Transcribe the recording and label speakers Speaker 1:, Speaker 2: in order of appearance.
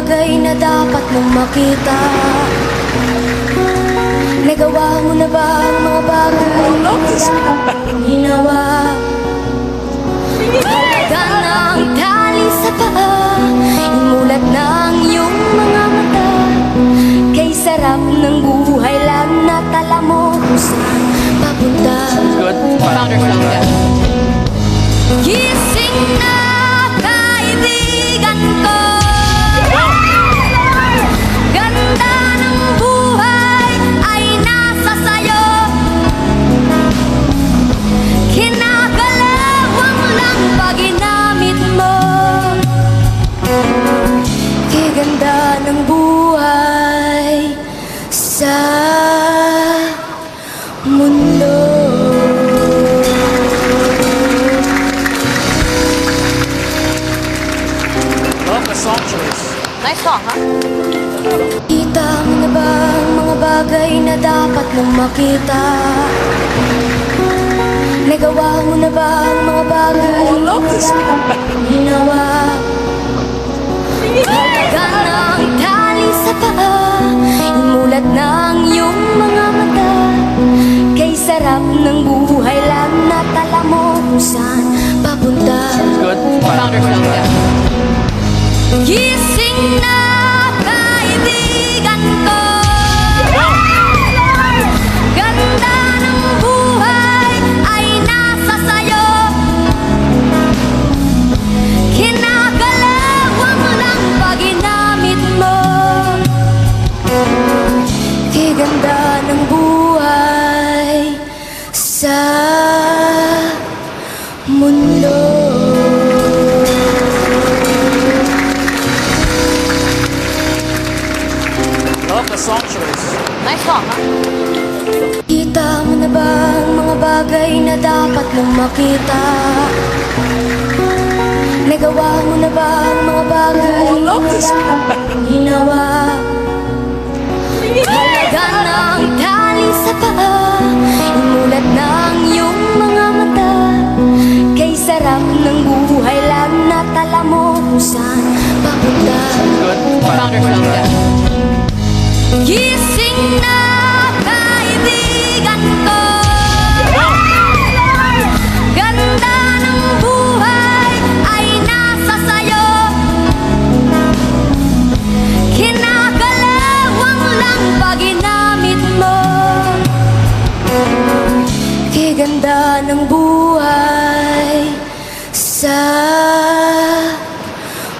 Speaker 1: bagay na dapat mong makita? Nagawa mo na ba ang mga bagay na ginawa? Halaga ng tali sa paa, imulat ng iyong mga mata. Kay sarap ng buhay lang na tala mo kung saan papunta. Gising na kaibigan ko, ganda ng buhay ay nasa sayo. Kinakalawang lang pag ginamit mo. Kiganda ng buhay sa mundo.
Speaker 2: Song choice.
Speaker 3: Nice song, ha?
Speaker 1: Kita mo na ba ang mga bagay na dapat mong makita? Nagawa mo na ba ang mga bagay na dapat mong ginawa? Halaga ng tali sa paa, imulat ng iyong mga mata. Kay sarap ng buhay lang na tala mo kung saan papunta.
Speaker 2: Good.
Speaker 3: Founder song, yeah.
Speaker 1: Gising na kaibigan ko, ganda ng buhay ay nasa sayo. Kinakalawang lang pag ginamit mo. Kiganda ng buhay sa mundo.
Speaker 2: Love the song choice.
Speaker 3: Nice song, ha?
Speaker 1: Kita mo na ba ang mga bagay na dapat mong makita? Nagawa mo na ba ang mga bagay na dapat mong ginawa? Halaga ng tali sa paa, imulat ng iyong mga mata. Kay sarap ng buhay lang na tala mo kung saan papunta.
Speaker 2: Good.
Speaker 3: Founder song, yeah.